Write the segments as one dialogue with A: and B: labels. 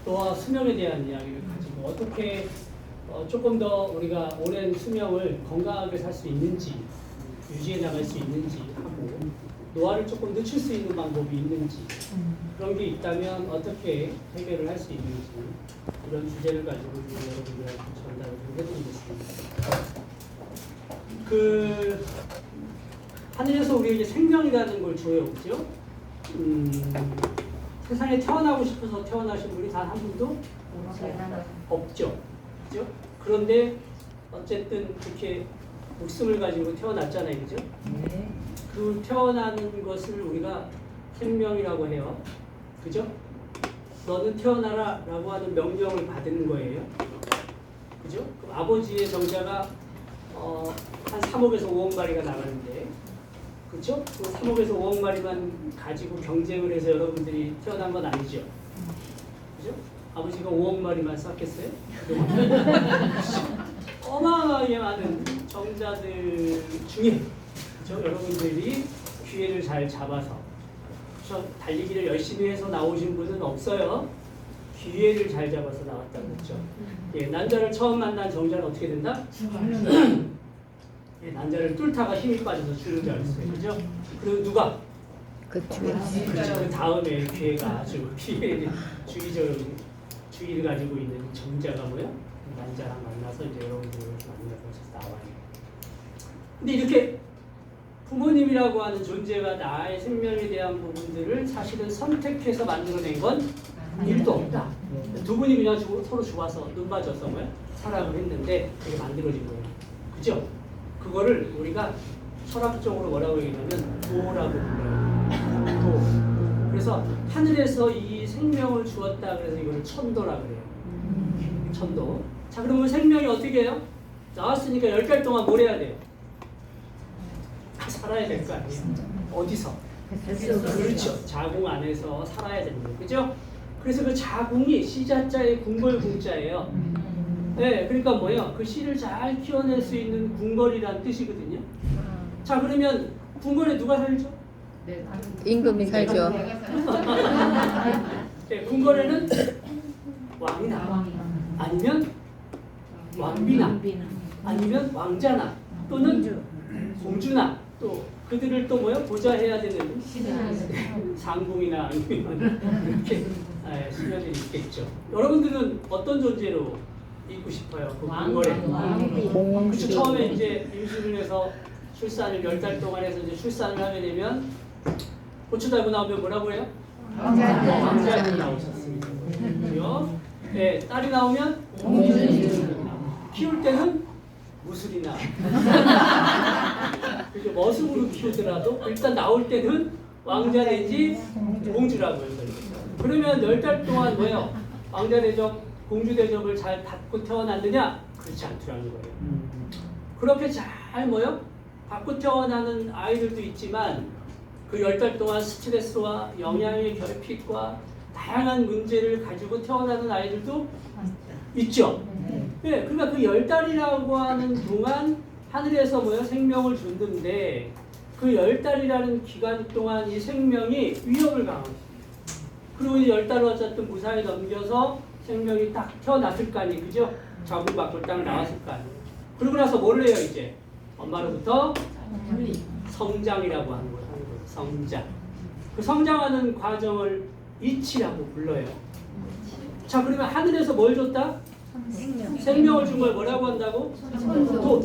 A: 또한 수명에 대한 이야기를 가지고 어떻게 조금 더 우리가 오랜 수명을 건강하게 살 수 있는지 유지해 나갈 수 있는지 하고 노화를 조금 늦출 수 있는 방법이 있는지 그런 게 있다면 어떻게 해결을 할 수 있는지 이런 주제를 가지고 여러분들한테 전달을 좀 해드리겠습니다. 하늘에서 우리에게 생명이라는 걸 줘요, 그죠? 세상에 태어나고 싶어서 태어나신 분이 단 한 분도 없죠, 그죠? 그런데 어쨌든 그렇게 목숨을 가지고 태어났잖아요, 그죠?
B: 네.
A: 그 태어나는 것을 우리가 생명이라고 해요, 그죠? 너는 태어나라 라고 하는 명령을 받은 거예요, 그죠? 그럼 아버지의 정자가 한 3억에서 5억 마리가 나가는데, 그렇죠? 그 3억에서 5억 마리만 가지고 경쟁을 해서 여러분들이 태어난 건 아니죠, 그죠? 아버지가 5억 마리만 쌓겠어요? 어마어마하게 많은 정자들 중에, 그죠? 여러분들이 기회를 잘 잡아서, 그렇죠? 달리기를 열심히 해서 나오신 분은 없어요. 기회를 잘 잡아서 나왔다고 했죠. 예, 난자를 처음 만난 정자는 어떻게 된다? 예, 난자를 뚫다가 힘이 빠져서 죽는 줄 알았어요. 그죠? 그리고 누가?
C: 그 주위.
A: 그렇죠. 그 다음에 기회가 아주 주의를 가지고 있는 정자가 뭐야? 난자랑 만나서 이제 여러분들 만나서 나와요. 근데 이렇게 부모님이라고 하는 존재가 나의 생명에 대한 부분들을 사실은 선택해서 만들어낸 건 일도 없다. 두 분이 그냥 서로 좋아서 눈 맞아서 뭐야? 사랑을 했는데 그게 만들어진 거예요. 그죠? 그거를 우리가 철학적으로 뭐라고 얘기하면 도라고 불러요. 도. 그래서 하늘에서 이 생명을 주었다 그래서 이거를 천도라 그래요. 천도. 자, 그러면 생명이 어떻게 해요? 나왔으니까 10달 동안 뭘 해야 돼요? 살아야 될 거 아니에요? 어디서? 그렇죠. 자궁 안에서 살아야 됩니다. 그죠? 그래서 그 자궁이 시자자의 궁궐궁자예요. 네, 그러니까 뭐예요? 그 씨를 잘 키워낼 수 있는 궁궐이란 뜻이거든요. 자, 그러면 궁궐에 누가 살죠?
C: 임금이 살죠.
A: 네, 궁궐에는 왕이나 아니면 왕비나 아니면 왕자나 또는 공주나 또 그들을 또 뭐요? 보좌해야 되는 상궁이나 아니면 이렇게 수녀들이 있겠죠. 여러분들은 어떤 존재로 있고 싶어요? 그 궁궐에. 그쵸, 처음에 이제 임신을 해서 출산을 10달 동안 해서 이제 출산을 하게 되면 고추 달고 나오면 뭐라고 해요? 왕자님이 나오셨습니다. 그죠? 네, 딸이 나오면 키울 때는 무술이나 그렇게 머슴으로 키우더라도 일단 나올 때는 왕자 내지 공주라고 해요. 그러면 10달 동안 뭐예요? 왕자 대접, 공주 대접을 잘 받고 태어났느냐? 그렇지 않더라는 거예요. 그렇게 잘 뭐요? 받고 태어나는 아이들도 있지만 그 10달 동안 스트레스와 영양의 결핍과 다양한 문제를 가지고 태어나는 아이들도 있죠. 네, 그러니까 그 10달이라고 하는 동안 하늘에서 뭐요? 생명을 줬는데 그 10달이라는 기간 동안 이 생명이 위협을 강합니다. 그리고 이 10달을 어쨌든 무사히 넘겨서 생명이 딱 태어났을 거 아니에요. 그죠? 자궁 밖으로 딱 나왔을 거 아니에요. 그러고 나서 뭘 해요, 이제? 엄마로부터 성장이라고 하는 거예요. 성장. 그 성장하는 과정을 이치라고 불러요. 자, 그러면 하늘에서 뭘 줬다? 생명을 준 걸 뭐라고 한다고?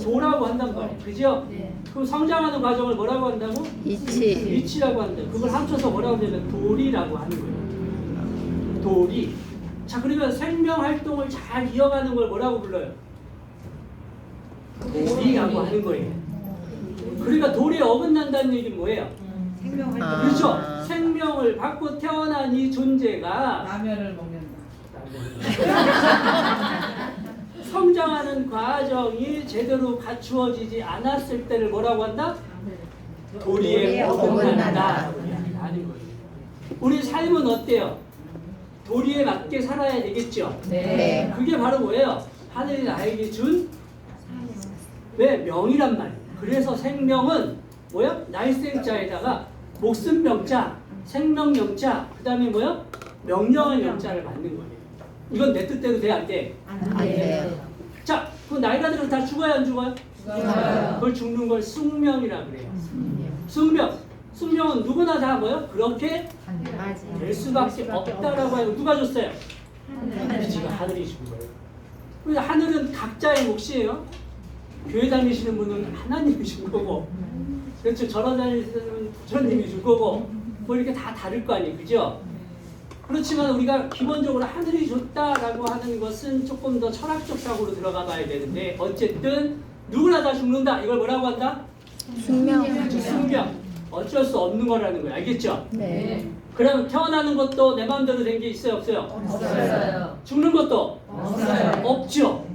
A: 도라고 한단 말이에요. 그죠? 그 성장하는 과정을 뭐라고 한다고? 이치라고 한다. 그걸 합쳐서 뭐라고 하냐면 도리라고 하는 거예요. 도리. 자, 그러면 생명 활동을 잘 이어가는 걸 뭐라고 불러요? 도리라고 하는 거예요. 그러니까 도리에 어긋난다는 얘기는 뭐예요? 그렇죠. 생명을 받고 태어난 이 존재가
B: 라면을 먹는다.
A: 성장하는 과정이 제대로 갖추어지지 않았을 때를 뭐라고 한다? 도리에 어긋난다 하는 거예요. 우리 삶은 어때요? 도리에 맞게 살아야 되겠죠?
C: 네.
A: 그게 바로 뭐예요? 하늘이 나에게 준 명이란 말이에요. 그래서 생명은 뭐야? 날생자에다가 목숨명자, 생명명자, 그 다음에 뭐야? 명령의 명자를 받는 거예요. 이건 내 뜻대로 돼, 안 돼?
C: 안 돼요.
A: 자, 그 나이가 들어서 다 죽어야 안 죽어요?
B: 죽어요.
A: 그걸 죽는 걸 숙명이라 그래요. 숙명. 숙명은 누구나 다 뭐요? 그렇게 될 수밖에 없다라고 하고 누가 줬어요? 지금 하늘이 준 거예요. 그래서 하늘은 각자의 몫이에요. 교회 다니시는 분은 하나님이 준 거고, 그렇죠. 절원 다니시는 분은 부처님이 준 거고, 뭐 이렇게 다 다를 거 아니에요, 그죠? 그렇지만 우리가 기본적으로 하늘이 줬다라고 하는 것은 조금 더 철학적 사고로 들어가 봐야 되는데, 어쨌든 누구나 다 죽는다. 이걸 뭐라고 한다?
C: 숙명.
A: 숙명. 어쩔 수 없는 거라는 거예요. 알겠죠?
C: 네.
A: 그럼 태어나는 것도 내 마음대로 된 게 있어요, 없어요?
B: 없어요.
A: 죽는 것도
B: 없어요.
A: 없죠.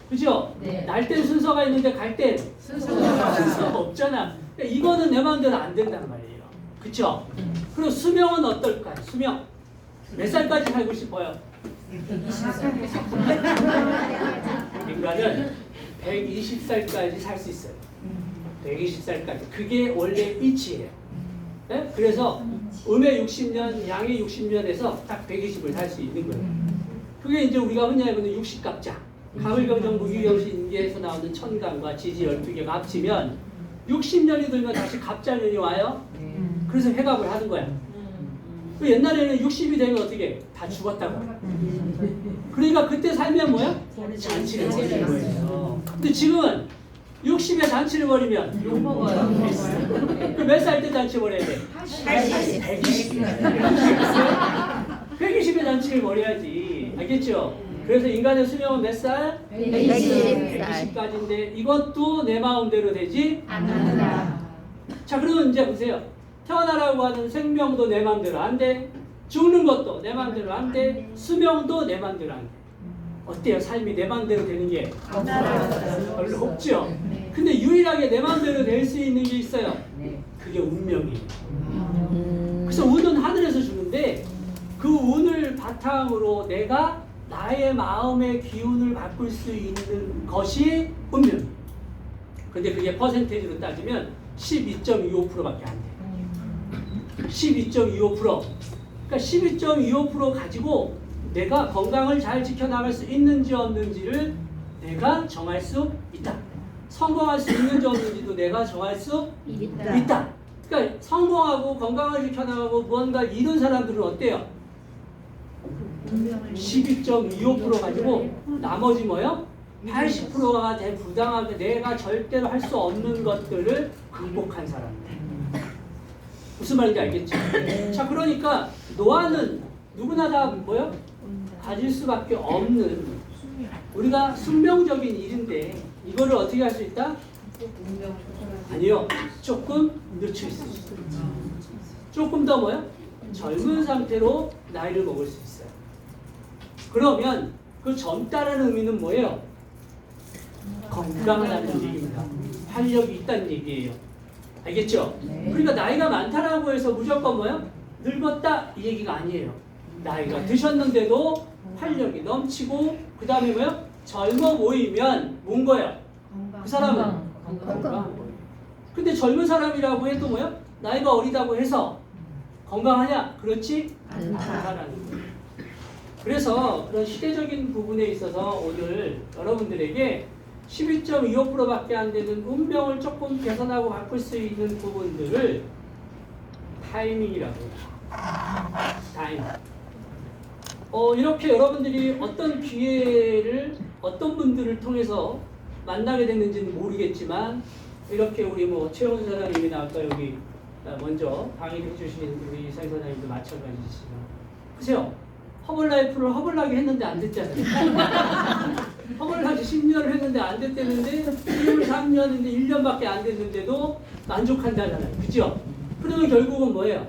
A: 그죠?
B: 네.
A: 날 땐 순서가 있는데 갈 땐 순서가 없잖아. 그러니까 이거는 내 마음대로 안 된단 말이에요. 그쵸? 그리고 수명은 어떨까요? 수명. 몇 살까지 살고 싶어요? 인간은 120살까지 살 수 있어요. 120살까지. 그게 원래 이치예요. 네? 그래서 음의 60년, 양의 60년에서 딱 120을 살 수 있는 거예요. 그게 이제 우리가 흔히 알고는 60갑자. 가물경정 무기경시 인계에서 나오는 천간과 지지 12개가 합치면 60년이 들면 다시 갑자년이 와요. 그래서 회갑을 하는 거야. 그 옛날에는 60이 되면 어떻게 다 죽었다고. 그러니까 그때 살면 뭐야? 잔치를 벌이는 거예요. 근데 지금은 60에 잔치를 벌이면
B: 욕먹어요.
A: 그 몇 살 때 잔치 벌여야 돼? 120에 잔치를 벌여야지. 알겠죠? 그래서 인간의 수명은 몇 살?
C: 120살.
A: 120까지인데 이것도 내 마음대로 되지?
B: 않는다.
A: 자, 그러면 이제 보세요. 태어나라고 하는 생명도 내 마음대로 안 돼. 죽는 것도 내 마음대로 안 돼. 수명도 내 마음대로 안 돼. 어때요? 삶이 내 마음대로 되는 게 별로 없죠? 근데 유일하게 내 마음대로 될 수 있는 게 있어요. 그게 운명이에요. 그래서 운은 하늘에서 주는데 그 운을 바탕으로 내가 나의 마음의 기운을 바꿀 수 있는 것이 운명. 근데 그게 퍼센테이지로 따지면 12.25%밖에 안 돼요. 12.25%. 그러니까 12.25% 가지고 내가 건강을 잘 지켜나갈 수 있는지 없는지를 내가 정할 수 있다. 성공할 수 있는지 없는지도 내가 정할 수 있다. 그러니까 성공하고 건강을 지켜나가고 무언가를 이룬 사람들은 어때요? 12.25% 가지고 나머지 뭐요? 80%가 부당하게 내가 절대로 할 수 없는 것들을 극복한 사람들. 무슨 말인지 알겠죠? 자, 그러니까 노화는 누구나 다 뭐요? 가질 수밖에 없는 우리가 숙명적인 일인데 이거를 어떻게 할 수 있다? 아니요. 조금 늦출 수 있어요. 조금 더 뭐요? 젊은 상태로 나이를 먹을 수 있어요. 그러면 그 젊다라는 의미는 뭐예요? 건강하다는 얘기입니다. 활력이 있다는 얘기예요. 알겠죠? 그러니까 나이가 많다라고 해서 무조건 뭐예요? 늙었다 이 얘기가 아니에요. 나이가 드셨는데도 활력이 넘치고 그 다음에 뭐예요? 젊어 보이면 뭔 거예요? 그 사람은 건강한 거예요. 근데 젊은 사람이라고 해도 뭐예요? 나이가 어리다고 해서 건강하냐? 그렇지 않다라는 거예요. 그래서 그런 시대적인 부분에 있어서 오늘 여러분들에게 12.25%밖에 안 되는 운명을 조금 개선하고 바꿀 수 있는 부분들을 타이밍이라고 해요. 타이밍. 이렇게 여러분들이 어떤 기회를 어떤 분들을 통해서 만나게 됐는지는 모르겠지만 이렇게 우리 뭐 최원 사장님이나 아까 여기 먼저 강의해 주신 우리 상 사장님도 마찬가지지만 보세요. 허블라이프를 허블나게 했는데 안 됐잖아요. 허블나게 10년을 했는데 안 됐다는데 3년인데 1년밖에 안 됐는데도 만족한다잖아요. 그죠? 그러면 결국은 뭐예요?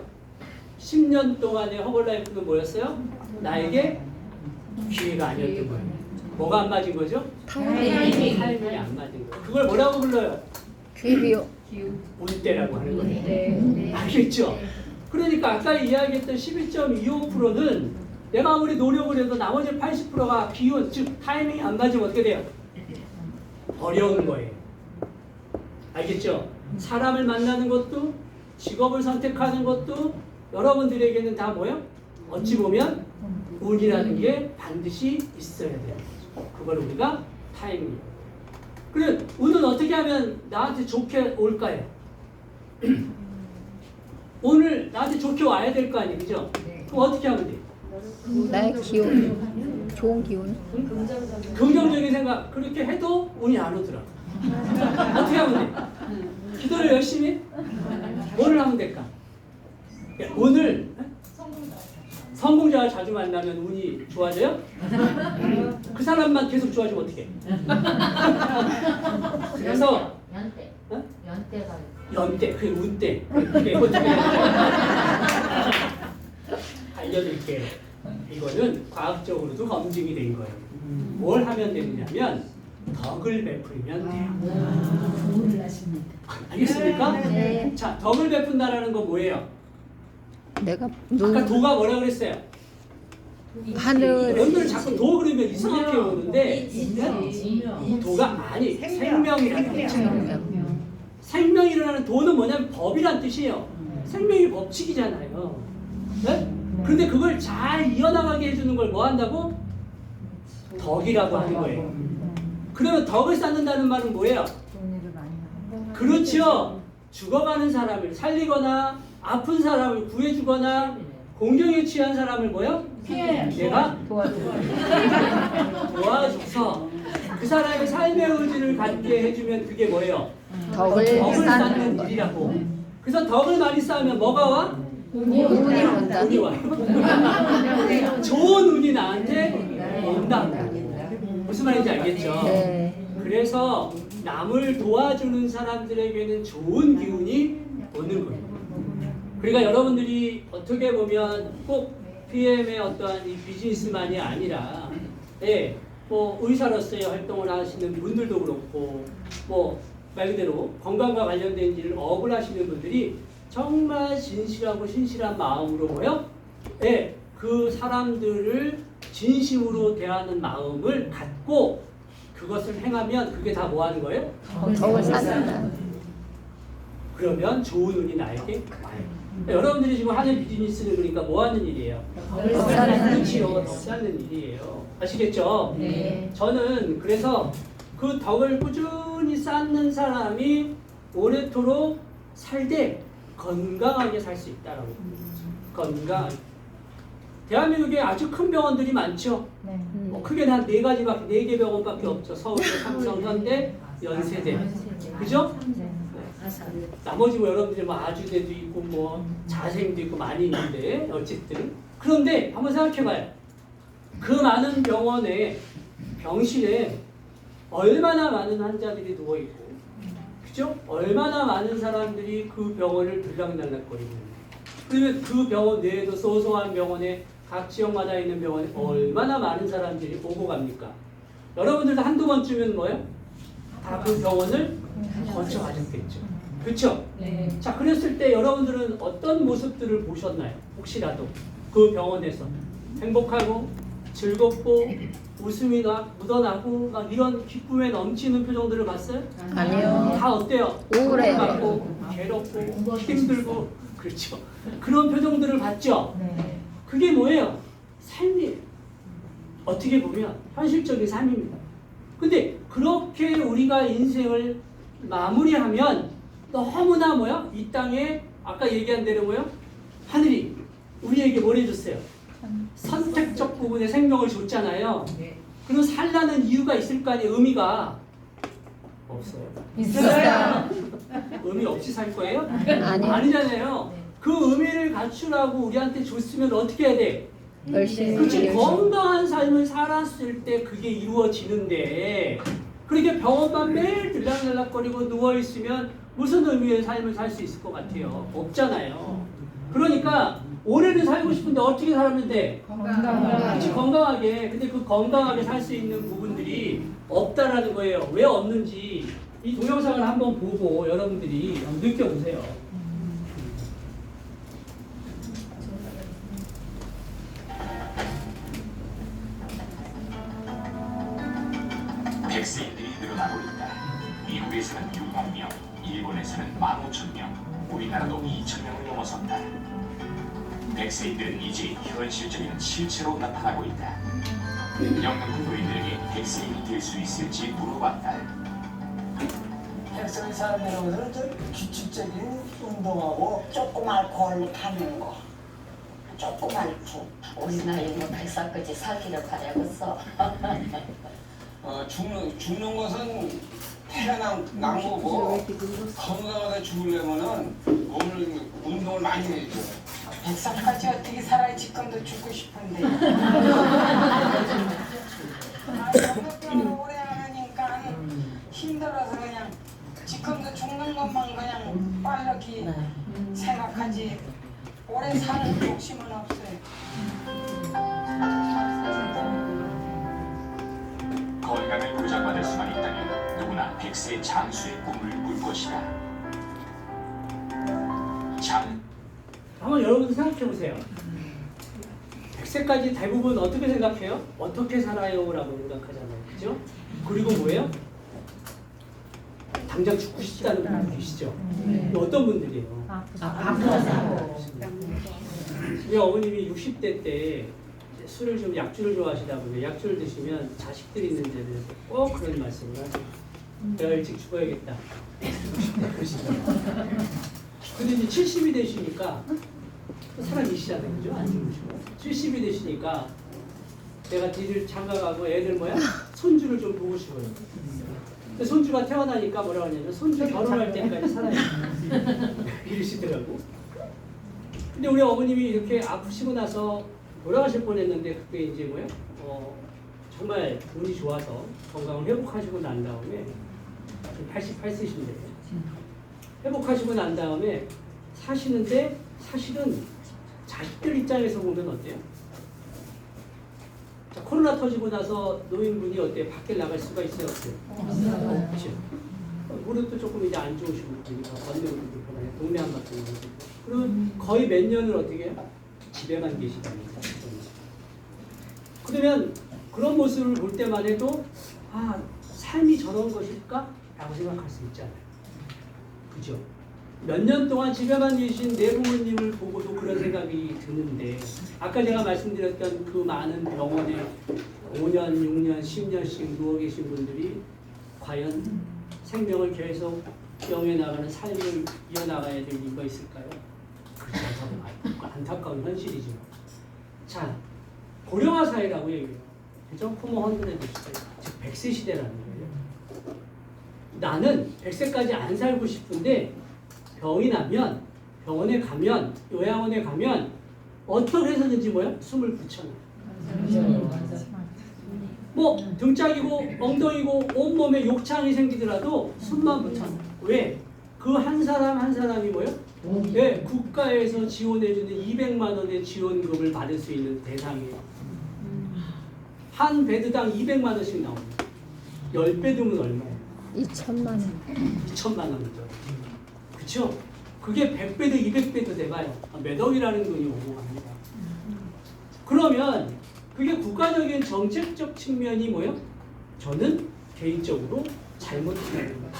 A: 10년 동안의 허블라이프는 뭐였어요? 나에게 기회가 아니었던 거예요. 뭐가 안 맞은 거죠? 타이밍이 안 맞은 거예요. 그걸 뭐라고 불러요?
C: 기비요.
A: 운때라고 하는 거예요. 알겠죠? 그러니까 아까 이야기했던 12.25%는 내가 아무리 노력을 해도 나머지 80%가 기운, 즉 타이밍이 안 맞으면 어떻게 돼요? 어려운 거예요. 알겠죠? 사람을 만나는 것도 직업을 선택하는 것도 여러분들에게는 다 뭐예요? 어찌 보면 운이라는 게 반드시 있어야 돼요. 그걸 우리가 타이밍. 그래 운은 어떻게 하면 나한테 좋게 올까요? 오늘 나한테 좋게 와야 될 거 아니에요, 그죠? 그럼 어떻게 하면 돼?
C: 나의 기운, 좋은 기운.
A: 긍정적인 생각 그렇게 해도 운이 안 오더라. 어떻게 하면 돼? 기도를 열심히 해? 뭐를 하면 될까? 오늘 성공자와 자주 만나면 운이 좋아져요? 그 사람만 계속 좋아지면 어떡해? 그래서
B: 연대.
A: 어?
B: 연대가
A: 연대, 그게 운대. 그게 어떻게 알려드릴게요. 이거는 과학적으로도 검증이 된 거예요. 뭘 하면 되느냐면 덕을 베풀면 돼요.
B: 좋은 하십니다.
A: 알겠습니까?
C: 네.
A: 자, 덕을 베푼다라는 건 뭐예요?
C: 내가
A: 아까 도가 뭐라 그랬어요?
C: 하늘
A: 여러분들 자꾸 도 그러면 이상하게 오는데 이 도가 아니 생명이라는 거죠. 생명이라는 도는 뭐냐면 법이란 뜻이에요. 생명이 법칙이잖아요. 네? 그런데 그걸 잘 이어나가게 해주는 걸 뭐 한다고? 덕이라고 하는 거예요. 그러면 덕을 쌓는다는 말은 뭐예요? 그렇죠. 죽어가는 사람을 살리거나 아픈 사람을 구해주거나 공경에 취한 사람을 뭐요? 내가 도와줘서 그 사람의 삶의 의지를 갖게 해주면 그게 뭐예요?
C: 덕을
A: 덕을 쌓는
C: 쌓는
A: 일이라고. 그래서 덕을 많이 쌓으면 뭐가 와?
C: 운이 온다.
A: 운이 와요. 좋은 운이 나한테 온다. 무슨 말인지 알겠죠?
C: 네.
A: 그래서 남을 도와주는 사람들에게는 좋은 기운이 오는 거예요. 그러니까 여러분들이 어떻게 보면 꼭 PM의 어떠한 이 비즈니스만이 아니라, 예, 뭐 의사로서의 활동을 하시는 분들도 그렇고, 뭐 말 그대로 건강과 관련된 일을 업을 하시는 분들이 정말 진실하고 신실한 마음으로 뭐요? 예, 그 사람들을 진심으로 대하는 마음을 갖고 그것을 행하면 그게 다 뭐 하는 거예요?
C: 덕을 쌓는다.
A: 그러면 좋은 운이 나에게 와요. 여러분들이 지금 하는 비즈니스는 그러니까 뭐 하는 일이에요?
C: 덕을 쌓는
A: 그렇지요. 덕 쌓는 일이에요. 아시겠죠?
B: 네.
A: 저는 그래서 그 덕을 꾸준히 쌓는 사람이 오래도록 살되 건강하게 살 수 있다라고. 건강하게. 대한민국에 아주 큰 병원들이 많죠. 뭐 크게 한 4가지밖에 4개 병원밖에 없죠. 서울대, 삼성, 현대, 연세대. 그죠? 나머지 뭐 여러분들 뭐 아주대도 있고 뭐 자생도 있고 많이 있는데 어쨌든 그런데 한번 생각해봐요. 그 많은 병원에 병실에 얼마나 많은 환자들이 누워 있고, 그죠? 얼마나 많은 사람들이 그 병원을 들락날락거리고 그러면 그 병원 외에도 소소한 병원에 각 지역마다 있는 병원에 얼마나 많은 사람들이 오고 갑니까? 여러분들도 한두 번쯤은 뭐예요? 다 그 병원을 거쳐가셨겠죠. 그렇죠?
B: 네.
A: 자, 그랬을 때 여러분들은 어떤 모습들을 보셨나요? 혹시라도 그 병원에서 행복하고 즐겁고 웃음이 묻어나고 막 이런 기쁨에 넘치는 표정들을 봤어요?
C: 아니요.
A: 다 어때요?
C: 우울해요.
A: 고통받고 괴롭고 힘들고 그렇죠. 그런 표정들을 봤죠?
B: 네.
A: 그게 뭐예요? 삶이에요. 어떻게 보면 현실적인 삶입니다. 근데 그렇게 우리가 인생을 마무리하면 너무나 뭐야? 이 땅에 아까 얘기한 대로 뭐야? 하늘이 우리에게 뭘 해줬어요? 선택적 부분에 생명을 줬잖아요. 그럼 살라는 이유가 있을 거 아니에요? 의미가 없어요.
C: 있어요.
A: 의미 없이 살 거예요?
C: 아니요.
A: 아니잖아요. 그 의미를 갖추라고 우리한테 줬으면 어떻게 해야 돼?
C: 열심히
A: 그렇지.
C: 일해서.
A: 건강한 삶을 살았을 때 그게 이루어지는데 그렇게 병원만 매일 들락날락거리고 누워있으면 무슨 의미의 삶을 살 수 있을 것 같아요? 없잖아요. 그러니까 오래는 살고 싶은데 어떻게 살면 돼? 그렇지, 건강하게. 근데 그 건강하게 살 수 있는 부분들이 없다라는 거예요. 왜 없는지 이 동영상을 한번 보고 여러분들이 한번 느껴보세요.
D: 백세인들이 늘어나고 있다. 미국에서는 6만 명, 일본에서는 15,000명, 우리나라도 2,000명을 넘어섰다. 백세인들은 이제 현실적인 실체로 나타나고 있다. 영등포 노인들에게 백세인이 될 수 있을지 물어봤다.
E: 백성이 사람이라고 해서 좀 규칙적인 운동하고
F: 조금 알코올 타는 거. 조금 알코.
B: 우리 나이 뭐 백살까지 살기를 바라겠어.
E: 죽는 것은 태어난 거고 건강하게 죽으려면은 몸을 운동을 많이 해야죠.
F: 백살까지 어떻게 살아야 지금도 죽고 싶은데. 영업병을 오래 하니까 힘들어서 그냥 지금도 죽는 것만 그냥 빨리 생각하지. 오래 사는 욕심은 없어요.
D: 건강을 보장받을 수만 있다면 누구나 백세 장수의 꿈을 꿀 것이다.
A: 한번 여러분도 생각해 보세요. 100세까지 대부분 어떻게 생각해요? 어떻게 살아요? 라고 생각하잖아요. 그죠? 그리고 뭐예요? 당장 죽고 싶다는 분들 계시죠? 어떤 분들이에요? 우리 어머님이 60대 때 술을 좀 약주를 좋아하시다 보면 약주를 드시면 자식들이 있는 데는 꼭 그런 말씀을 하죠. 내가 일찍 죽어야겠다. 60대 그러시더라고요. 근데 이제 70이 되시니까 또 살아계시잖아요. 그죠? 안 죽으시고. 70이 되시니까 내가 뒤를 장가가고 애들 뭐야? 손주를 좀 보고 싶어요. 근데 손주가 태어나니까 뭐라고 하냐면 손주 결혼할 때까지 살아야 돼. 이러시더라고. 근데 우리 어머님이 이렇게 아프시고 나서 돌아가실 뻔했는데 그때 이제 뭐야? 정말 운이 좋아서 건강을 회복하시고 난 다음에 88세신데요. 회복하시고 난 다음에 사시는데 사실은 자식들 입장에서 보면 어때요? 자, 코로나 터지고 나서 노인분이 어때요? 밖에 나갈 수가 있어요? 없어요? 없죠. 무릎도 조금 이제 안 좋으시고 그러니까 걷는 것도 불편해요. 동네 한 바퀴 고 그리고 거의 몇 년을 어떻게 해요? 집에만 계시답니다. 그러면 그런 모습을 볼 때만 해도 삶이 저런 것일까? 라고 생각할 수 있잖아요. 그죠? 몇 년 동안 집에만 계신 내 부모님을 보고도 그런 생각이 드는데 아까 제가 말씀드렸던 그 많은 병원에 5년, 6년, 10년씩 누워 계신 분들이 과연 생명을 계속 영해 나가는 삶을 이어나가야 될 이유가 있을까요? 그렇지 않다고 안타까운 현실이죠. 자, 고령화 사회라고 얘기해요. 그죠? 호모 헌드레드 시대, 즉 100세 시대라는 거예요. 나는 100세까지 안 살고 싶은데 병이 나면 병원에 가면 요양원에 가면 어떻게 해서든지 뭐야? 숨을 붙여놔. 뭐 등짝이고 엉덩이고 온몸에 욕창이 생기더라도 숨만 붙여놔. 왜? 그 한 사람 한 사람이 뭐야? 네, 국가에서 지원해주는 200만 원의 지원금을 받을 수 있는 대상이에요. 한 베드당 200만 원씩 나옵니다. 10배 두면 얼마예요?
C: 2천만 원.
A: 2천만 원이죠. 그쵸? 그게 100배도 200배도 돼봐요. 몇 억이라는 돈이 오고 갑니다. 그러면 그게 국가적인 정책적 측면이 뭐예요? 저는 개인적으로 잘못했다는 거예요.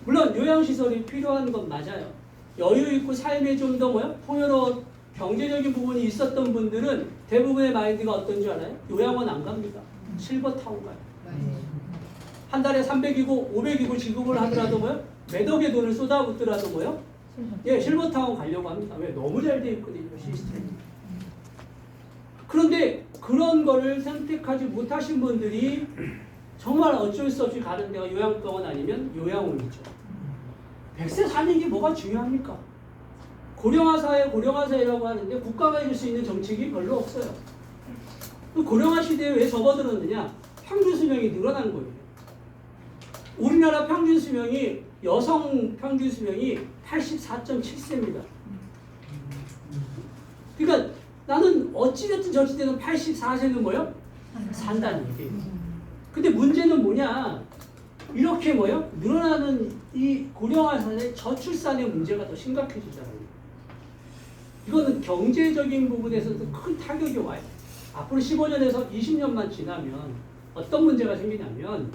A: 물론 요양시설이 필요한 건 맞아요. 여유 있고 삶에 좀 더 뭐예요? 풍요로운 경제적인 부분이 있었던 분들은 대부분의 마인드가 어떤 줄 알아요? 요양원 안 갑니다. 실버타운 가요. 한 달에 300이고 500이고 지급을 하더라도 뭐요? 몇 억의 돈을 쏟아붓더라도 뭐요? 예, 실버타운 가려고 합니다. 왜? 너무 잘 돼 있거든요, 시스템이. 그런데 그런 거를 선택하지 못하신 분들이 정말 어쩔 수 없이 가는 데가 요양병원 아니면 요양원이죠. 100세 사는 게 뭐가 중요합니까? 고령화 사회라고 하는데 국가가 해줄 수 있는 정책이 별로 없어요. 그 고령화 시대에 왜 접어들었느냐? 평균 수명이 늘어난 거예요. 우리나라 평균 수명이 여성 평균 수명이 84.7세입니다. 그러니까 나는 어찌됐든 저찌됐든 84세는 뭐요? 산다는 얘기예요. 근데 문제는 뭐냐? 이렇게 뭐요? 늘어나는 이 고령화 사회 저출산의 문제가 더 심각해지잖아요. 이거는 경제적인 부분에서도 큰 타격이 와요. 앞으로 15년에서 20년만 지나면 어떤 문제가 생기냐면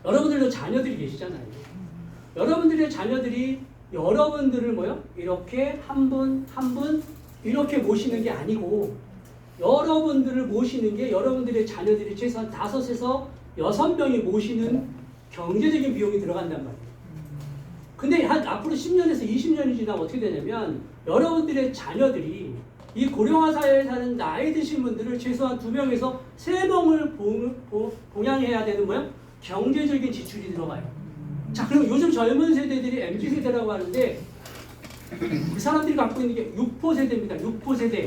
A: 여러분들도 자녀들이 계시잖아요. 여러분들의 자녀들이 여러분들을 뭐요? 이렇게 한 분 한 분 이렇게 모시는 게 아니고 여러분들을 모시는 게 여러분들의 자녀들이 최소한 5에서 6명이 모시는 경제적인 비용이 들어간단 말이에요. 근데 한 앞으로 10년에서 20년이 지나면 어떻게 되냐면 여러분들의 자녀들이 이 고령화 사회에 사는 나이 드신 분들을 최소한 2명에서 3명을 봉양해야 되는 뭐야? 경제적인 지출이 들어가요. 자, 그럼 요즘 젊은 세대들이 MZ세대라고 하는데 그 사람들이 갖고 있는 게 6포 세대입니다. 6포 세대.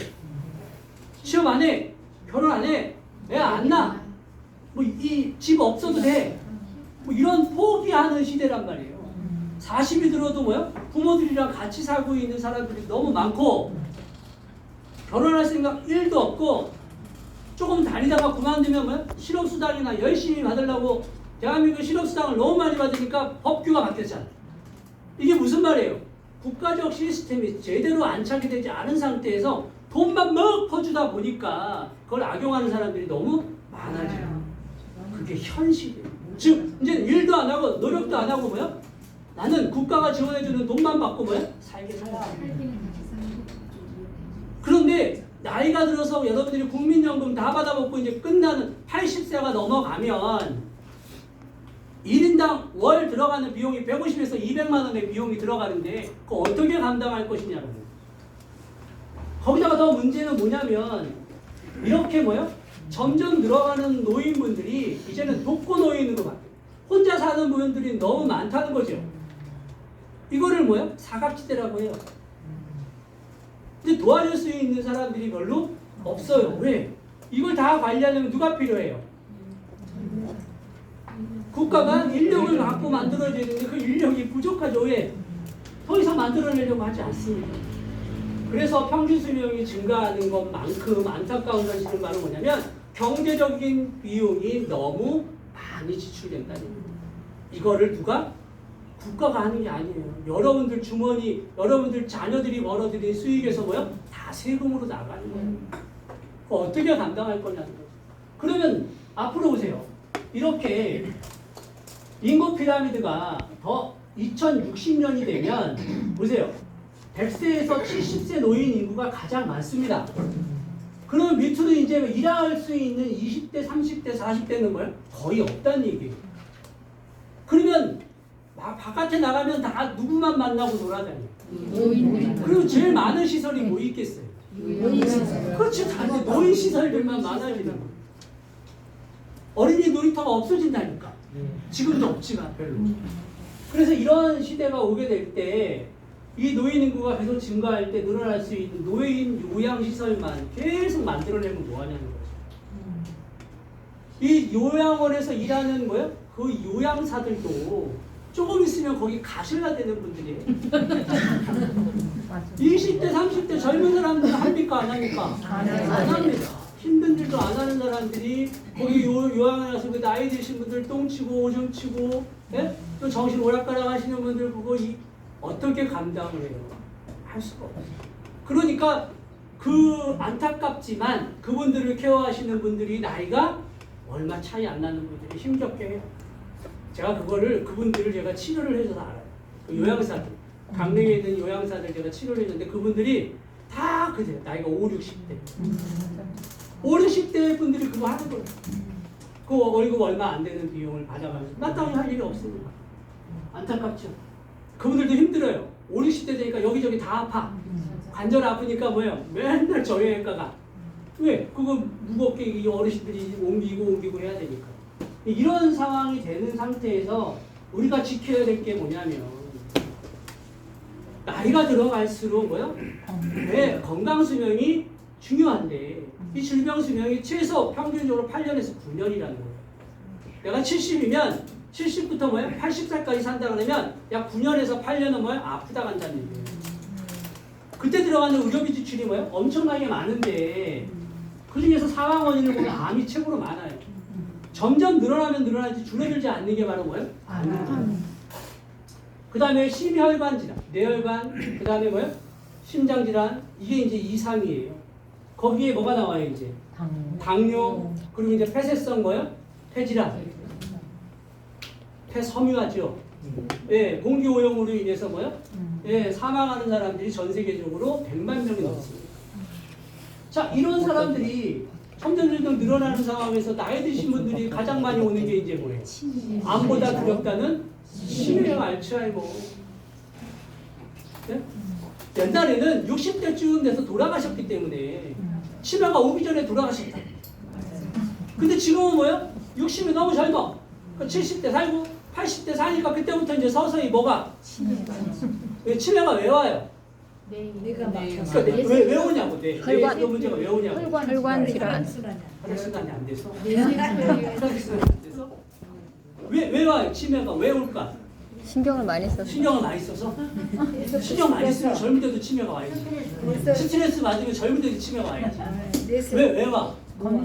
A: 취업 안 해. 결혼 안 해. 애 안 낳아. 뭐 이 집 없어도 돼. 뭐 이런 포기하는 시대란 말이에요. 40이 들어도 뭐야? 부모들이랑 같이 살고 있는 사람들이 너무 많고 결혼할 생각 1도 없고 조금 다니다가 그만두면 뭐야? 실업수당이나 열심히 받으려고 대한민국 실업수당을 너무 많이 받으니까 법규가 바뀌었잖아. 이게 무슨 말이에요? 국가적 시스템이 제대로 안착이 되지 않은 상태에서 돈만 막 퍼주다 보니까 그걸 악용하는 사람들이 너무 많아져요. 그게 현실이에요. 즉 이제 일도 안 하고 노력도 안 하고 뭐야? 나는 국가가 지원해주는 돈만 받고 뭐야? 살게 살아. 그런데 나이가 들어서 여러분들이 국민연금 다 받아먹고 이제 끝나는 80세가 넘어가면 1인당 월 들어가는 비용이 150에서 200만 원의 비용이 들어가는데 그거 어떻게 감당할 것이냐고. 거기다가 더 문제는 뭐냐면 이렇게 뭐요? 점점 늘어가는 노인분들이 이제는 독거노인으로 바뀌어요. 혼자 사는 분들이 너무 많다는 거죠. 이거를 뭐요? 사각지대라고 해요. 근데 도와줄 수 있는 사람들이 별로 없어요. 왜? 이걸 다 관리하려면 누가 필요해요? 국가가 인력을 갖고 만들어줘야 되는데 그 인력이 부족하죠. 왜? 더 이상 만들어내려고 하지 않습니다. 그래서 평균 수명이 증가하는 것만큼 안타까운 사실은 바로 뭐냐면 경제적인 비용이 너무 많이 지출된다는 거예요. 이거를 누가? 국가가 하는 게 아니에요. 여러분들 주머니, 여러분들 자녀들이 벌어들인 수익에서 뭐요? 다 세금으로 나가는 거예요. 어떻게 감당할 거냐는 거죠. 그러면 앞으로 보세요. 이렇게 인구 피라미드가 더 2060년이 되면 보세요. 100세에서 70세 노인 인구가 가장 많습니다. 그러면 밑으로 이제 일할 수 있는 20대, 30대, 40대는 뭐예요? 거의 없다는 얘기예요. 그러면 바깥에 나가면 다 누구만 만나고 놀아다녀요. 그리고 제일 많은 시설이 뭐 있겠어요? 그렇지, 다 노인 시설들만 많아지는 거예요. 어린이 놀이터가 없어진다니까. 지금도 없지만 별로. 그래서 이런 시대가 오게 될 때 이 노인 인구가 계속 증가할 때 늘어날 수 있는 노인 요양시설만 계속 만들어내면 뭐하냐는 거죠. 이 요양원에서 일하는 거예요? 그 요양사들도 조금 있으면 거기 가셔야 되는 분들이에요. 20대, 30대 젊은 사람들은 합니까? 안 합니까? 안 합니다. 힘든 일도 안 하는 사람들이 거기 요양에 가서 그 나이 드신 분들 똥치고 오줌 치고 예? 또 정신 오락가락 하시는 분들 그거 어떻게 감당을 해요? 할 수가 없어요. 그러니까 그 안타깝지만 그분들을 케어하시는 분들이 나이가 얼마 차이 안 나는 분들이 힘겹게 해요. 제가 그분들을 제가 치료를 해줘서 알아요. 그 요양사들, 강릉에 있는 요양사들 제가 치료를 했는데 그분들이 다 그래요. 나이가 5, 60대. 5, 60대 분들이 그거 하는 거예요. 그 월급 얼마 안 되는 비용을 받아가면서 마땅히 할 일이 없으니까. 안타깝죠. 그분들도 힘들어요. 5, 60대 되니까 여기저기 다 아파. 관절 아프니까 뭐예요? 맨날 저여행가 가. 왜? 그거 무겁게 이 어르신들이 옮기고 해야 되니까. 이런 상황이 되는 상태에서 우리가 지켜야 될 게 뭐냐면 나이가 들어갈수록 뭐요? 네, 건강 수명이 중요한데 이 질병 수명이 최소 평균적으로 8년에서 9년이라는 거예요. 내가 70이면 70부터 뭐예요? 80살까지 산다 그러면 약 9년에서 8년은 뭐예요? 아프다 간다는 얘기예요. 그때 들어가는 의료비 지출이 뭐예요? 엄청나게 많은데 그 중에서 사망 원인을 보면 암이 최고로 많아요. 점점 늘어나면 늘어나지 줄어들지 않는 게 바로 뭐예요? 그 다음에 심혈관 질환, 뇌혈관, 그 다음에 뭐예요? 심장 질환, 이게 이제 2, 3위예요. 거기에 뭐가 나와요 이제? 당뇨, 그리고 이제 폐쇄성 뭐예요? 폐질환, 폐섬유화죠. 예, 공기 오염으로 인해서 뭐예요? 예, 사망하는 사람들이 전 세계적으로 100만 명이 넘습니다. 자, 이런 사람들이 점점 늘어나는 상황에서 나이 드신 분들이 가장 많이 오는 게 이제 뭐예요? 암보다 두렵다는 치매와 알츠하이머. 네? 옛날에는 60대쯤 돼서 돌아가셨기 때문에 치매가 오기 전에 돌아가셨다. 근데 지금은 뭐예요? 60이 너무 젊어. 70대 살고 80대 사니까 그때부터 이제 서서히 뭐가? 치매가 왜 와요? 그러니까 왜 오냐고.
C: 혈관.
A: 뇌 문제가 왜 오냐고.
C: 혈관 질환.
A: 혈액순환이 안 돼서? 혈액순환이 안 돼서? 왜 와요? 치매가 왜 올까?
C: 신경을 많이 써서.
A: 신경을 많이 써서? 신경 많이 쓰면 젊을 때도 치매가 와야지. 스트레스 받으면 젊을 때도 치매가 와야지. 왜 와? 몸은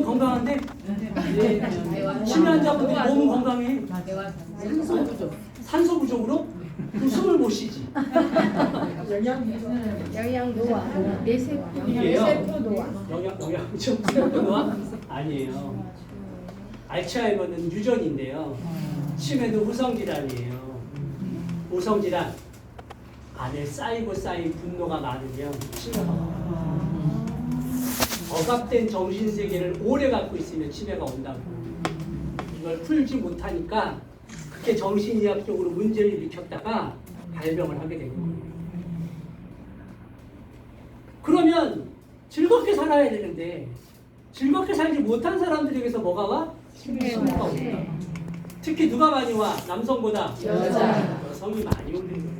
A: 건강한데? 치매 환자분들이 몸은 건강해. 산소 부족으로? 그럼 숨을 못 쉬지.
G: 영양 노화,
A: 이게요.
G: 세포 노화.
A: 영양 노화? 아니에요. 알츠하이머는 유전인데요. 치매도 후성질환이에요. 후성질환. 안에 쌓이고 쌓인 분노가 많으면 치매가 와요. 억압된 정신세계를 오래 갖고 있으면 치매가 온다고. 이걸 풀지 못하니까 그게 정신의학적으로 문제를 일으켰다가 발병을 하게 되는 거예요. 그러면 즐겁게 살아야 되는데 즐겁게 살지 못한 사람들에게서 뭐가 와? 치매가 온다. 특히 누가 많이 와? 남성보다? 여성이 많이 오는 거예요.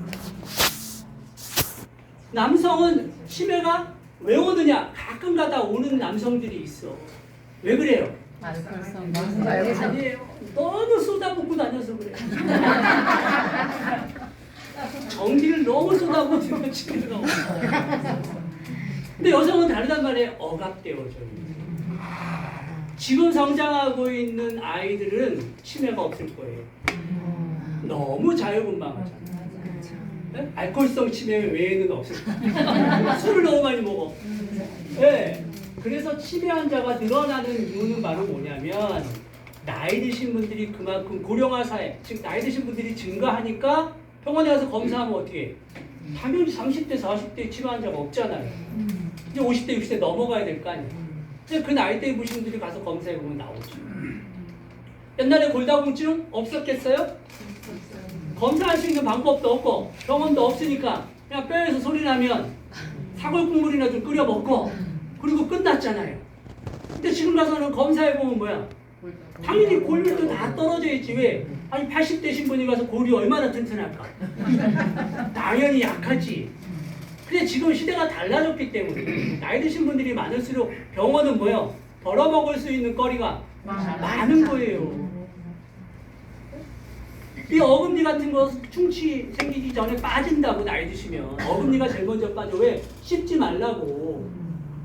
A: 남성은 치매가 왜 오느냐? 가끔 가다 오는 남성들이 있어. 왜 그래요? 아니에요. 너무 쏟아붓고 다녀서 그래. 전기를 너무 쏟아붓으면 치매가 오고. 근데 여성은 다르단 말이에요. 억압되어져요. 지금 성장하고 있는 아이들은 치매가 없을 거예요. 너무 자유분방하잖아. 네? 알코올성 치매 외에는 없을 거예요. 술을 너무 많이 먹어. 네. 그래서 치매 환자가 늘어나는 이유는 바로 뭐냐면 나이 드신 분들이 그만큼 고령화 사회, 즉 나이 드신 분들이 증가하니까 병원에 가서 검사하면 어떻게 해? 당연히 30대, 40대 치매 환자가 없잖아요. 이제 50대, 60대 넘어가야 될 거 아니에요. 근데 그 나이대에 보신 분들이 가서 검사해보면 나오죠. 옛날에 골다공증 없었겠어요? 검사할 수 있는 방법도 없고 병원도 없으니까 그냥 뼈에서 소리 나면 사골 국물이나 좀 끓여 먹고 그리고 끝났잖아요. 근데 지금 가서는 검사해보면 뭐야? 당연히 골밀도 다 떨어져 있지. 왜? 아니 80대 신분이 가서 골이 얼마나 튼튼할까? 당연히 약하지. 근데 지금 시대가 달라졌기 때문에 나이 드신 분들이 많을수록 병원은 뭐예요? 벌어먹을 수 있는 거리가 많은 거예요. 이 어금니 같은 거 충치 생기기 전에 빠진다고 나이 드시면 어금니가 제일 먼저 빠져. 왜? 씹지 말라고.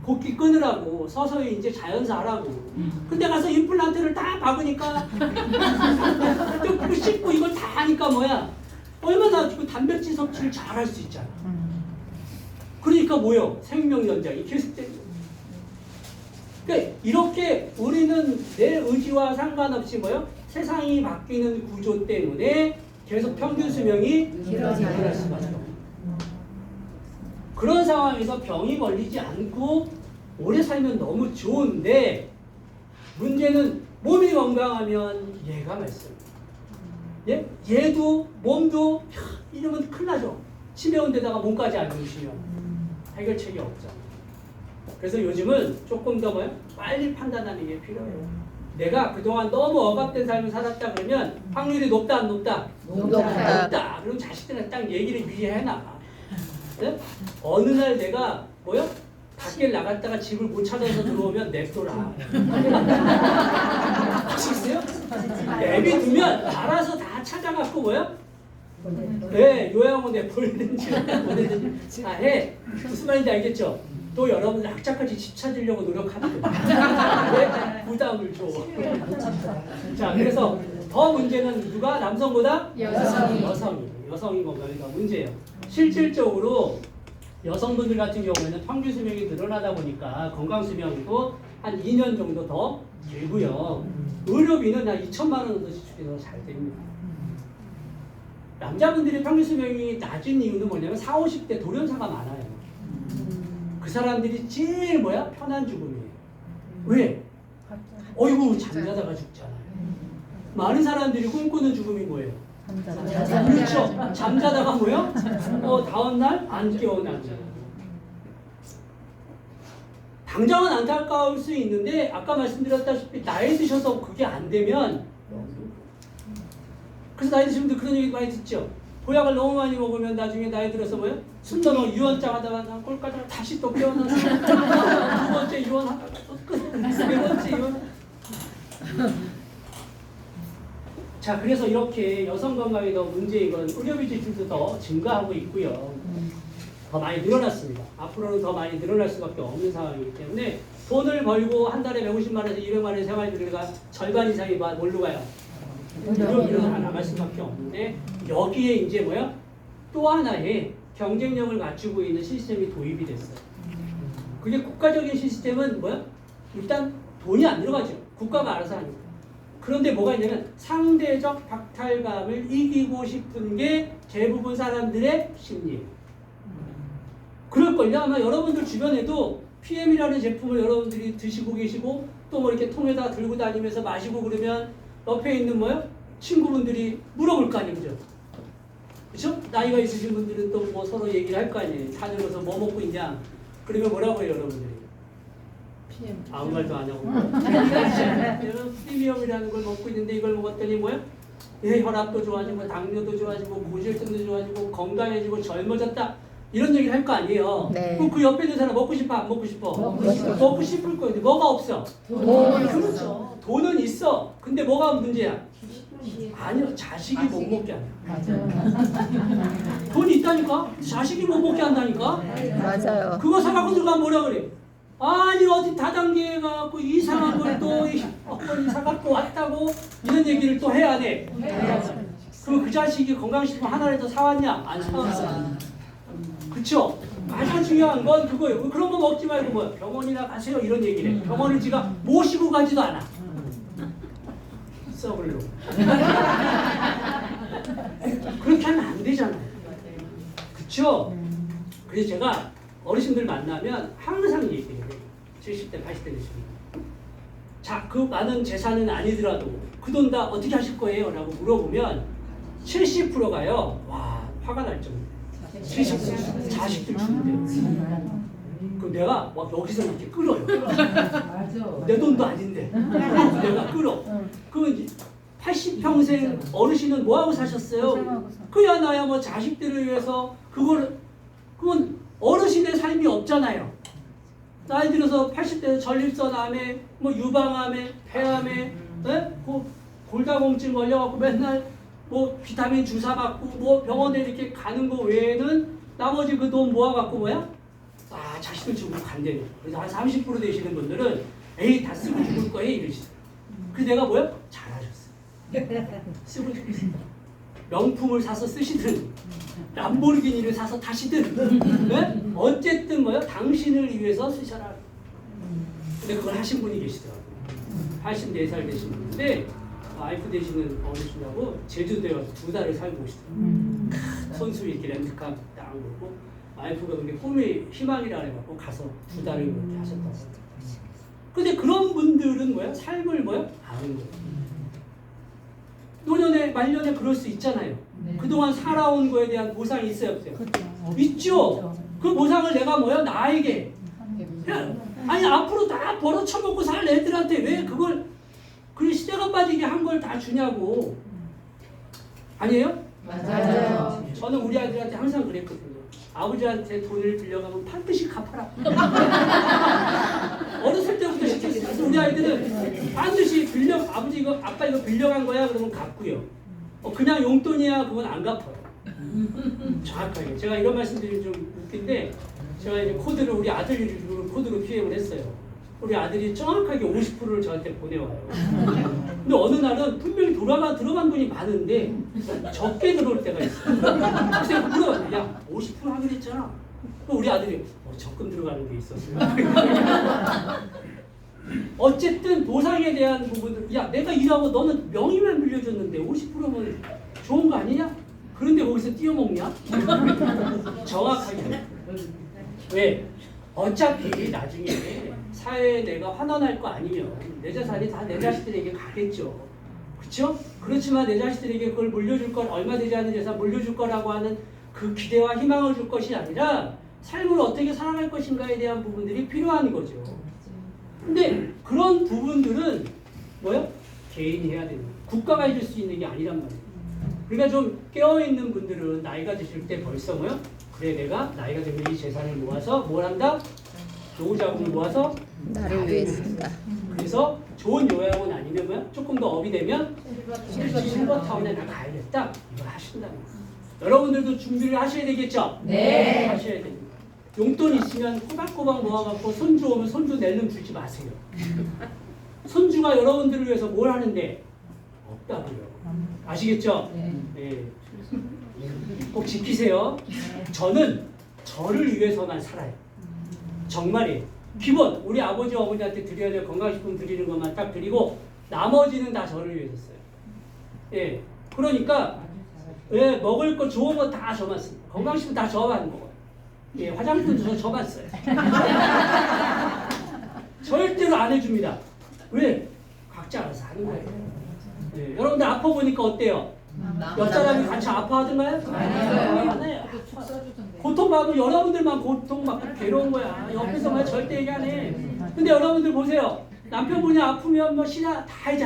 A: 곱기 끊으라고. 서서히 이제 자연사 하라고. 근데 가서 임플란트를 다 박으니까 또 씹고 이걸 다 하니까 뭐야? 얼마나 그 단백질 섭취를 잘 할 수 있잖아. 그러니까 뭐요? 생명 연장이 계속되는 거예요. 그러니까 이렇게 우리는 내 의지와 상관없이 뭐요? 세상이 바뀌는 구조 때문에 계속 평균 수명이 길어질 수밖에 없어요. 그런 상황에서 병이 걸리지 않고 오래 살면 너무 좋은데 문제는 몸이 건강하면 얘가 말씀. 얘도 몸도 이러면 큰일 나죠. 치매 온 데다가 몸까지 안 좋으시면 해결책이 없잖아. 그래서 요즘은 조금 더 뭐요? 빨리 판단하는 게 필요해요. 내가 그동안 너무 억압된 삶을 살았다 그러면 확률이 높다 안 높다? 높다. 그럼 자식들한테 딱 얘기를 미리 해놔. 네? 어느 날 내가 뭐요? 밖에 나갔다가 집을 못 찾아서 들어오면 냅둬라. 아시겠어요? 내비두면 알아서 다 찾아갖고 뭐요? 네, 요양원 내보내든지 다 해. 무슨 말인지 알겠죠? 또 여러분들 악착같이 집 찾으려고 노력하는 거예요. 왜 부담을 줘? 자, 그래서 더 문제는 누가? 남성보다? 여성이 뭐가 문제예요. 실질적으로 여성분들 같은 경우에는 평균 수명이 늘어나다 보니까 건강 수명도 한 2년 정도 더 길고요. 의료비는 한 2천만 원 정도 지출이 더 잘 됩니다. 남자분들이 평균 수명이 낮은 이유는 뭐냐면 40, 50대 돌연사가 많아요. 그 사람들이 제일 뭐야? 편한 죽음이에요. 왜? 어이구 잠자다가 죽잖아요. 많은 사람들이 꿈꾸는 죽음이 뭐예요? 그렇죠. 잠자다가 뭐야? 다음날 안 깨어나는 거예요. 당장은 안타까울 수 있는데 아까 말씀드렸다시피 나이 드셔서 그게 안 되면 그래서 나이 드신 분들 그런 얘기 많이 듣죠. 보약을 너무 많이 먹으면 나중에 나이 들어서 뭐예요? 숨도 너 유언장 하다가 꼴까지 다시 또 깨어나서 두 번째 유언하다가 또 끝. 네 번째 유언. 자, 그래서 이렇게 여성 건강이 더 문제인 건 의료비 지출도 더 증가하고 있고요. 더 많이 늘어났습니다. 앞으로는 더 많이 늘어날 수밖에 없는 상황이기 때문에 돈을 벌고 한 달에 150만 원에서 200만 원의 생활비가 절반 이상이 뭘로 가요? 의료비로 다 나갈 수밖에 없는데 여기에 이제 뭐야? 또 하나의 경쟁력을 갖추고 있는 시스템이 도입이 됐어요. 그게 국가적인 시스템은 뭐야? 일단 돈이 안 들어가죠. 국가가 알아서 하니까. 그런데 뭐가 있냐면 상대적 박탈감을 이기고 싶은 게 대부분 사람들의 심리예요. 그럴걸요. 아마 여러분들 주변에도 PM이라는 제품을 여러분들이 드시고 계시고 또 뭐 이렇게 통에다 들고 다니면서 마시고 그러면 옆에 있는 뭐요? 친구분들이 물어볼 거 아니에요. 그죠? 그렇죠? 나이가 있으신 분들은 또 뭐 서로 얘기를 할 거 아니에요. 다녀서 뭐 먹고 있냐? 그러면 뭐라고 해요, 여러분들이? 아무 말도 안 하고. 저는 프리미엄이라는 걸 먹고 있는데 이걸 먹었더니 뭐야? 혈압도 좋아지고 당뇨도 좋아지고 고지혈증도 좋아지고 건강해지고 젊어졌다. 이런 얘기를 할 거 아니에요.
C: 네.
A: 그럼 그 옆에 있는 사람 먹고 싶어 안 먹고 싶어? 먹고 싶을 거예요. 뭐가 없어? 그렇죠. 돈은 있어. 근데 뭐가 문제야? 아니요. 자식이 못 먹게 한다. 돈이 있다니까? 자식이 못 먹게 한다니까?
C: 맞아요.
A: 그거 사갖고 들어가면 뭐라 그래? 아니 어디 다단계에 가갖고 이상한 걸 또 사갖고 왔다고 이런 얘기를 또 해야 돼. 그럼 그 자식이 건강식품 하나라도 사왔냐? 안 사왔어. 그쵸? 가장 중요한 건 그거예요. 그런 거 먹지 말고 뭐 병원이나 가세요 이런 얘기를 해. 병원을 지가 모시고 가지도 않아. 썩을로. 그렇게 하면 안 되잖아요. 그쵸? 그래서 제가 어르신들 만나면 항상 얘기해요. 70대, 80대 되시면. 자, 그 많은 재산은 아니더라도 그 돈 다 어떻게 하실 거예요? 라고 물어보면 70%가요. 와, 화가 날 정도예요. 70% 자식들 주는데요. 그럼 내가 막 여기서 이렇게 끌어요. 내 돈도 아닌데 내가 끌어. 그러면 80평생 어르신은 뭐하고 사셨어요? 그야 나야 뭐 자식들을 위해서 그건 어르신의 삶이 없잖아요. 나이 들어서 80대 전립선 암에 뭐 유방암에 폐암에 골다공증 걸려갖고 맨날 뭐 비타민 주사 받고 뭐 병원에 이렇게 가는 거 외에는 나머지 그 돈 모아갖고 뭐야? 자식들 주고 간대요. 그래서 한 30% 되시는 분들은 에이 다 쓰고 죽을 거예요 이러시더라고요. 그래서 내가 뭐야? 잘하셨어요. 쓰고 죽으세요. 명품을 사서 쓰시든 람보르기니를 사서 타시든 네? 어쨌든 뭐야? 당신을 위해서 쓰셔라. 근데 그걸 하신 분이 계시더라고요. 84살 되신 분인데 와이프 되시는 어르신하고 제주도에 와서 2달을 살고 오시더라고요. 손수 이렇게 렌트카 딱 놓고 와이프가 그게 꿈이 희망이라 해갖고 가서 2달을 그렇게 하셨다고. 근데 그런 분들은 뭐야? 삶을 뭐야? 아는 거예요. 노년에 말년에 그럴 수 있잖아요. 그동안 살아온 거에 대한 보상이 있어요, 없어요? 있죠. 그 보상을 내가 뭐야? 나에게. 아니 앞으로 다 벌어쳐먹고 살 애들한테 왜 그걸 그 시대가 빠지게 한 걸 다 주냐고. 아니에요?
C: 맞아요.
A: 저는 우리 아들한테 항상 그랬거든요. 아버지한테 돈을 빌려가면 반드시 갚아라. 어렸을 때부터 시켰어요. 우리 아이들은 반드시 아버지 이거 아빠 이거 빌려간 거야 그러면 갚고요. 그냥 용돈이야 그건 안 갚아요. 정확하게. 제가 이런 말씀드리면 좀 웃긴데 제가 이제 코드를 우리 아들이 코드로 PM을 했어요. 우리 아들이 정확하게 50%를 저한테 보내와요. 근데 어느 날은 분명히 들어간 돈이 많은데 적게 들어올 때가 있어요. 그래서 제가 물어봤는데 야 50% 하기로 했잖아. 우리 아들이 적금 들어가는 게 있었어요. 어쨌든 보상에 대한 부분들 야 내가 일하고 너는 명의만 빌려줬는데 50%면 좋은 거 아니냐? 그런데 거기서 뛰어먹냐? 정확하게. 왜? 어차피 나중에 사회에 내가 환원할 거 아니면 내 재산이 다 내 자식들에게 가겠죠. 그렇죠? 그렇지만 내 자식들에게 그걸 물려줄 건 얼마 되지 않는 재산 물려줄 거라고 하는 그 기대와 희망을 줄 것이 아니라 삶을 어떻게 살아갈 것인가에 대한 부분들이 필요한 거죠. 근데 그런 부분들은 뭐요? 개인이 해야 되는 거예요. 국가가 해줄 수 있는 게 아니란 말이에요. 그러니까 좀 깨어있는 분들은 나이가 드실 때 벌써 뭐요? 그래 내가 나이가 되면 이 재산을 모아서 뭘 한다? 노후자금을 모아서
C: 나를 위해 쓴다.
A: 그래서 좋은 요양원 아니면 뭐야? 조금 더 업이 되면 실버타운에 나 가야겠다. 이걸 하신다는 거예요. 여러분들도 준비를 하셔야 되겠죠?
C: 네.
A: 하셔야 됩니다. 용돈 있으면 꼬박꼬박 모아갖고 손주 오면 손주 낼름 주지 마세요. 손주가 여러분들을 위해서 뭘 하는데 없다고요. 아시겠죠? 네. 꼭 지키세요. 저는 저를 위해서만 살아요. 정말이에요. 기본 우리 아버지 어머니한테 드려야 될 건강식품 드리는 것만 딱 드리고 나머지는 다 저를 위해서 써요. 예. 그러니까 예, 먹을 거 좋은 거 다 저만 씁니다. 건강식품 다 저만 먹어요. 예, 화장품도 저만 써요. 절대로 안 해줍니다. 왜? 각자 알아서 하는 거예요. 예, 여러분들 아파 보니까 어때요? 옆 사람이 같이 아파하던가요? 아니요. 안 해요. 고통받으면 여러분들만 고통받고 괴로운 거야. 옆에서만 절대 얘기 안 해. 근데 여러분들 보세요. 남편분이 아프면 뭐 시나 다 해줘.